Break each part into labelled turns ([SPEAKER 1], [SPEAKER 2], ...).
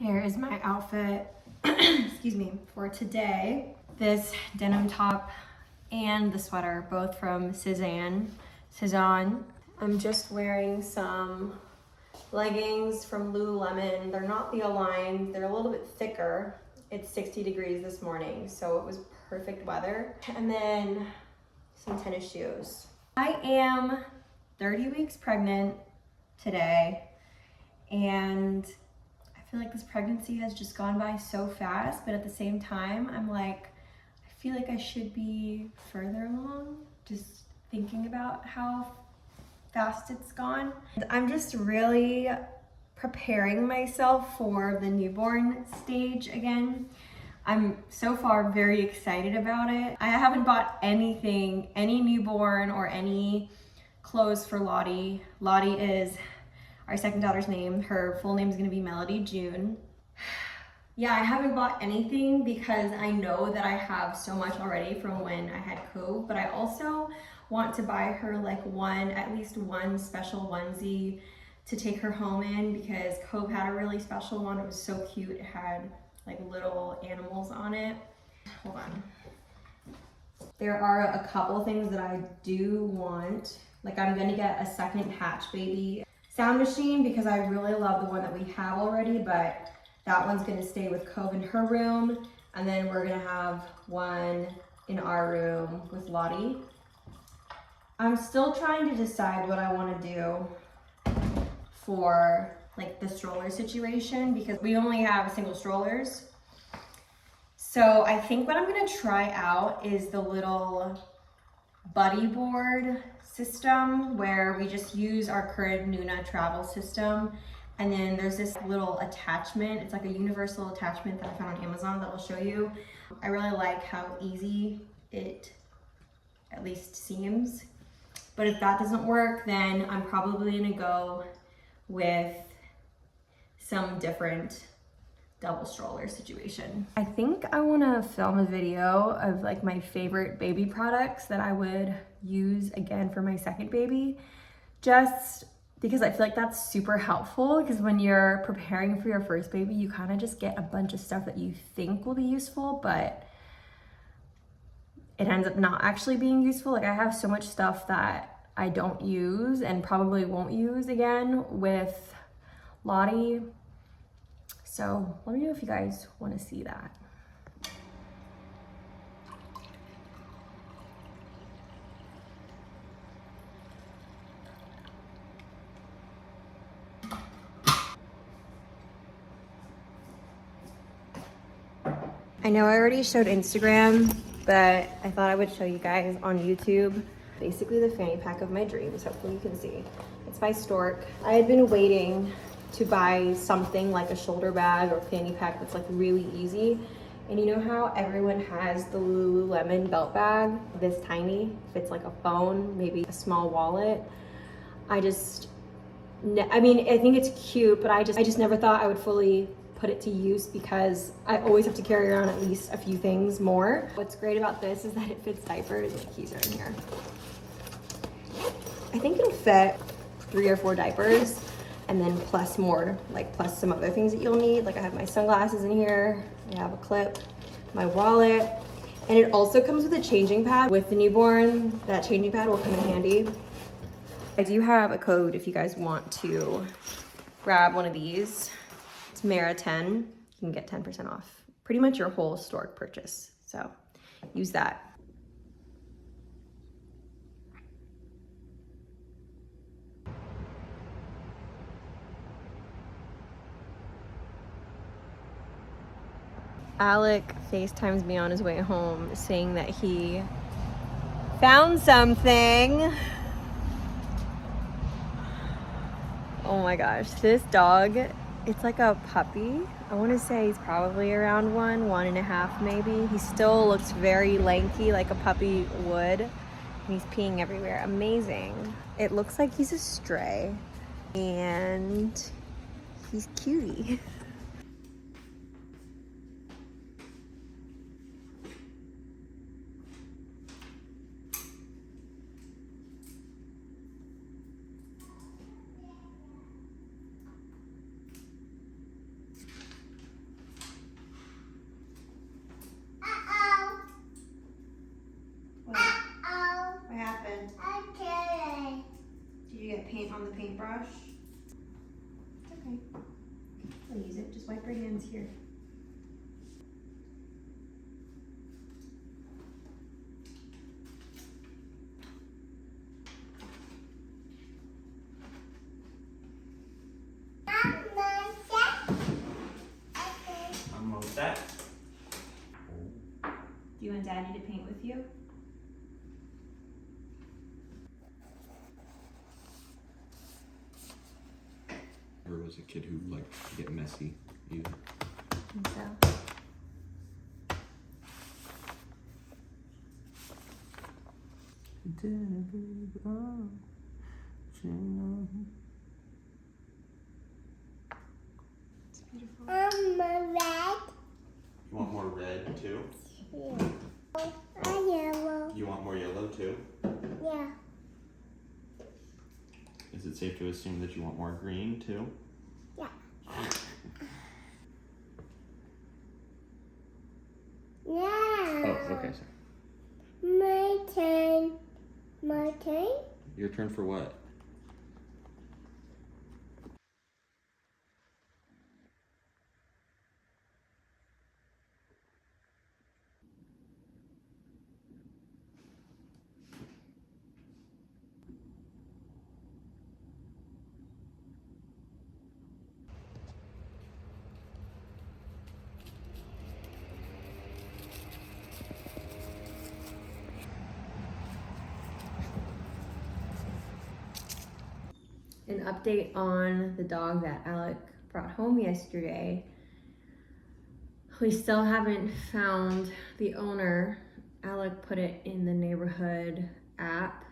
[SPEAKER 1] Here is my outfit, excuse me, for today. This denim top and the sweater, both from Cezanne. I'm just wearing some leggings from Lululemon. They're not the Align, they're a little bit thicker. It's 60 degrees this morning, so it was perfect weather. And then some tennis shoes. I am 30 weeks pregnant today, and I feel like this pregnancy has just gone by so fast, but at the same time, I'm like, I feel like I should be further along, just thinking about how fast it's gone. I'm just really preparing myself for the newborn stage again. I'm so far very excited about it. I haven't bought anything, any newborn or any clothes for Lottie. Lottie is our second daughter's name. Her full name is gonna be Melody June. Yeah, I haven't bought anything because I know that I have so much already from when I had Cove, but I also want to buy her like at least one special onesie to take her home in, because Cove had a really special one. It was so cute. It had like little animals on it. Hold on. There are a couple things that I do want. Like, I'm gonna get a second Hatch Baby sound machine because I really love the one that we have already, but that one's gonna stay with Cove in her room. And then we're gonna have one in our room with Lottie. I'm still trying to decide what I wanna do for like the stroller situation, because we only have single strollers. So I think what I'm gonna try out is the little buddy board system, where we just use our current Nuna travel system, and then there's this little attachment. It's like a universal attachment that I found on Amazon that I'll show you. I really like how easy it at least seems. But if that doesn't work, then I'm probably gonna go with some different double stroller situation. I think I wanna film a video of like my favorite baby products that I would use again for my second baby, just because I feel like that's super helpful, because when you're preparing for your first baby, you kind of just get a bunch of stuff that you think will be useful, but it ends up not actually being useful. Like, I have so much stuff that I don't use and probably won't use again with Lottie. So let me know if you guys want to see that. I know I already showed Instagram, but I thought I would show you guys on YouTube. Basically the fanny pack of my dreams, hopefully you can see. It's by Stork. I had been waiting to buy something like a shoulder bag or fanny pack that's like really easy. And you know how everyone has the Lululemon belt bag, this tiny, fits like a phone, maybe a small wallet. I mean, I think it's cute, but I just never thought I would fully put it to use, because I always have to carry around at least a few things more. What's great about this is that it fits diapers. The keys are in here. I think it'll fit 3 or 4 diapers, and then plus more, like plus some other things that you'll need. Like, I have my sunglasses in here, I have a clip, my wallet, and it also comes with a changing pad. With the newborn, that changing pad will come in handy. I do have a code if you guys want to grab one of these. It's Mara10. You can get 10% off pretty much your whole Stork purchase. So use that. Alec FaceTimes me on his way home saying that he found something. Oh my gosh, this dog, it's like a puppy. I want to say he's probably around 1.5 maybe. He still looks very lanky, like a puppy would. And he's peeing everywhere. Amazing. It looks like he's a stray, and he's cutie. Just wipe your hands here.
[SPEAKER 2] I'm all set.
[SPEAKER 1] Do you want Daddy to paint with you?
[SPEAKER 2] Or was a kid who liked to get messy. You.
[SPEAKER 1] I think so. It's beautiful.
[SPEAKER 3] Red.
[SPEAKER 2] You want more red too?
[SPEAKER 3] Yeah. Yellow.
[SPEAKER 2] You want more yellow too?
[SPEAKER 3] Yeah.
[SPEAKER 2] Is it safe to assume that you want more green too?
[SPEAKER 3] Yeah.
[SPEAKER 2] Oh, okay, sorry.
[SPEAKER 3] My turn. My turn?
[SPEAKER 2] Your turn for what?
[SPEAKER 1] An update on the dog that Alec brought home yesterday. We still haven't found the owner. Alec put it in the neighborhood app,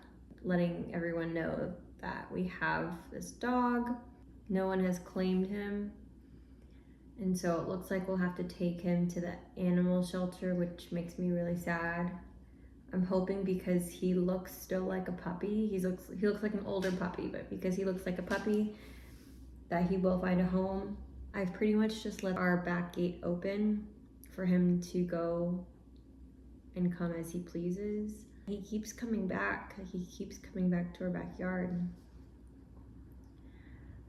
[SPEAKER 1] letting everyone know that we have this dog. No one has claimed him. And so it looks like we'll have to take him to the animal shelter, which makes me really sad. I'm hoping because he looks still like a puppy. He looks like an older puppy, but because he looks like a puppy, that he will find a home. I've pretty much just left our back gate open for him to go and come as he pleases. He keeps coming back. He keeps coming back to our backyard.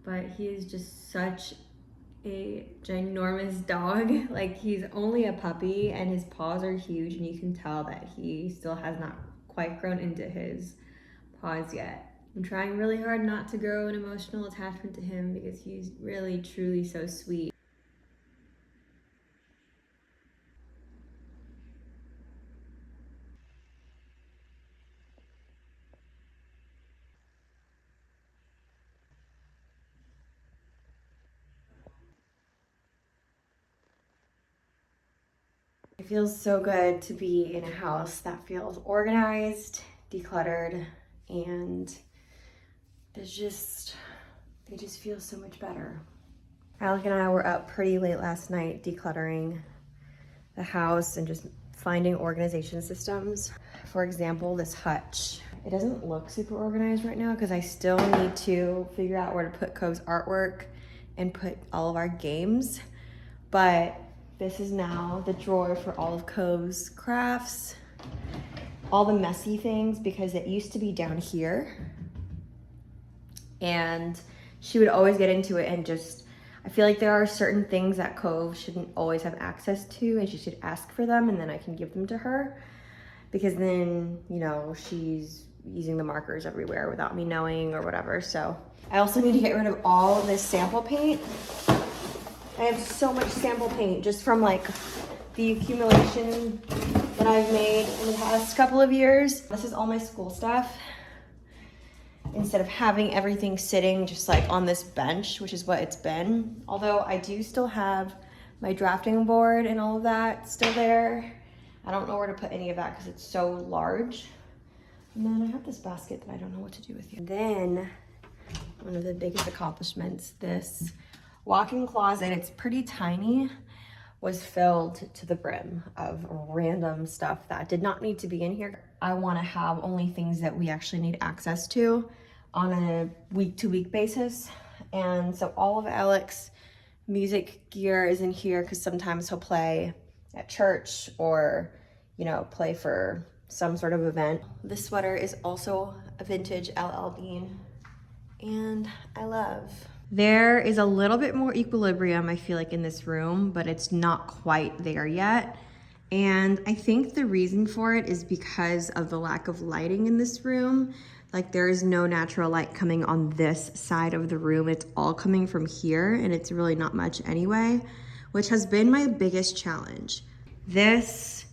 [SPEAKER 1] But he is just such a ginormous dog. Like, he's only a puppy and his paws are huge, and you can tell that he still has not quite grown into his paws yet. I'm trying really hard not to grow an emotional attachment to him because he's really truly so sweet. It feels so good to be in a house that feels organized, decluttered, and they just feel so much better. Alec and I were up pretty late last night decluttering the house and just finding organization systems. For example, this hutch. It doesn't look super organized right now because I still need to figure out where to put Cove's artwork and put all of our games, but this is now the drawer for all of Cove's crafts, all the messy things, because it used to be down here. And she would always get into it and just, I feel like there are certain things that Cove shouldn't always have access to, and she should ask for them and then I can give them to her. Because then, you know, she's using the markers everywhere without me knowing or whatever. So I also need to get rid of all of this sample paint. I have so much sample paint just from like the accumulation that I've made in the past couple of years. This is all my school stuff. Instead of having everything sitting just like on this bench, which is what it's been. Although I do still have my drafting board and all of that still there. I don't know where to put any of that because it's so large. And then I have this basket that I don't know what to do with. And then one of the biggest accomplishments, this walk-in closet, it's pretty tiny, was filled to the brim of random stuff that did not need to be in here. I want to have only things that we actually need access to on a week-to-week basis. And so all of Alec's music gear is in here because sometimes he'll play at church or, you know, play for some sort of event. This sweater is also a vintage LL Bean, and I love There is a little bit more equilibrium, I feel like, in this room, but it's not quite there yet. And I think the reason for it is because of the lack of lighting in this room. Like, there is no natural light coming on this side of the room. It's all coming from here, and it's really not much anyway, which has been my biggest challenge. This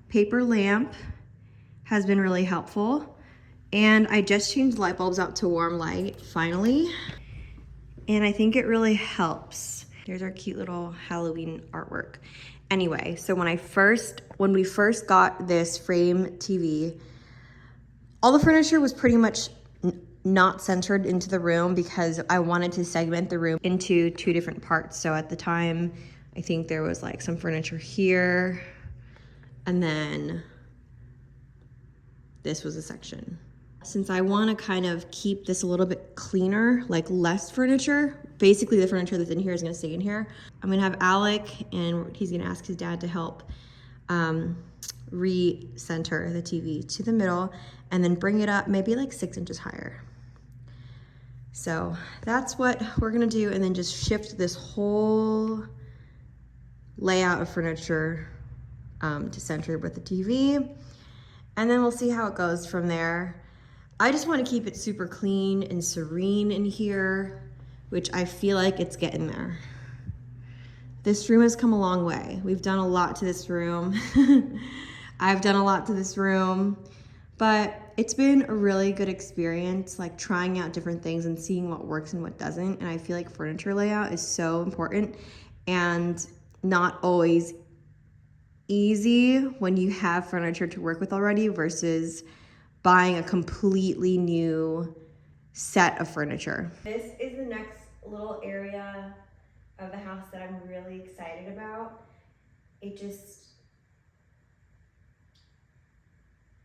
[SPEAKER 1] paper lamp has been really helpful. And I just changed light bulbs out to warm light, finally. And I think it really helps. There's our cute little Halloween artwork. Anyway, so when we first got this frame TV, all the furniture was pretty much not centered into the room because I wanted to segment the room into 2 different parts. So at the time, I think there was like some furniture here, and then this was a section. Since I want to kind of keep this a little bit cleaner, like less furniture, basically the furniture that's in here is going to stay in here. I'm going to have Alec, and he's going to ask his dad to help re-center the TV to the middle and then bring it up maybe like 6 inches higher. So that's what we're going to do, and then just shift this whole layout of furniture to center with the TV. And then we'll see how it goes from there. I just want to keep it super clean and serene in here, which I feel like it's getting there. This room has come a long way. We've done a lot to this room. I've done a lot to this room, but it's been a really good experience, like trying out different things and seeing what works and what doesn't. And I feel like furniture layout is so important and not always easy when you have furniture to work with already versus buying a completely new set of furniture. This is the next little area of the house that I'm really excited about.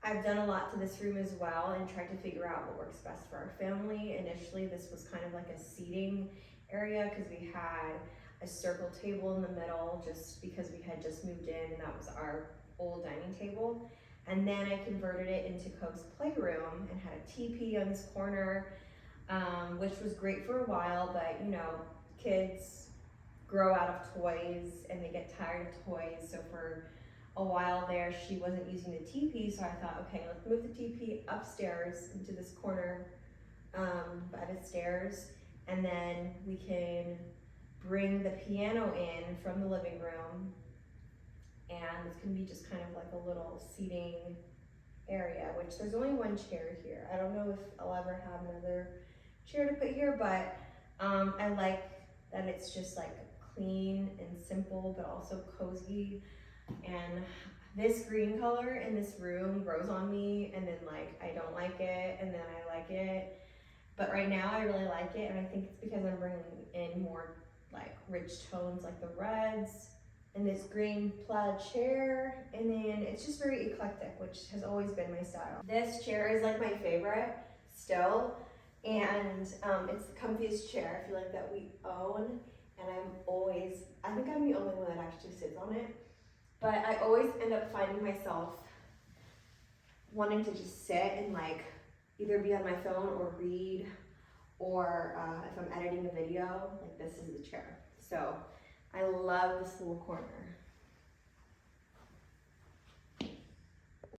[SPEAKER 1] I've done a lot to this room as well and tried to figure out what works best for our family. Initially, this was kind of like a seating area because we had a circle table in the middle just because we had just moved in and that was our old dining table. And then I converted it into Coast Playroom and had a teepee on this corner, which was great for a while, but you know, kids grow out of toys and they get tired of toys. So for a while there, she wasn't using the teepee, so I thought, okay, let's move the teepee upstairs into this corner by the stairs, and then we can bring the piano in from the living room, and this can be just kind of like a little seating area, which there's only 1 chair here. I don't know if I'll ever have another chair to put here, but I like that it's just like clean and simple, but also cozy. And this green color in this room grows on me, and then like I don't like it, and then I like it. But right now I really like it, and I think it's because I'm bringing in more like rich tones like the reds and this green plaid chair, and then it's just very eclectic, which has always been my style. This chair is like my favorite still, and it's the comfiest chair I feel like that we own, and I think I'm the only one that actually sits on it, but I always end up finding myself wanting to just sit and like either be on my phone or read, or if I'm editing a video, like this is the chair. So I love this little corner.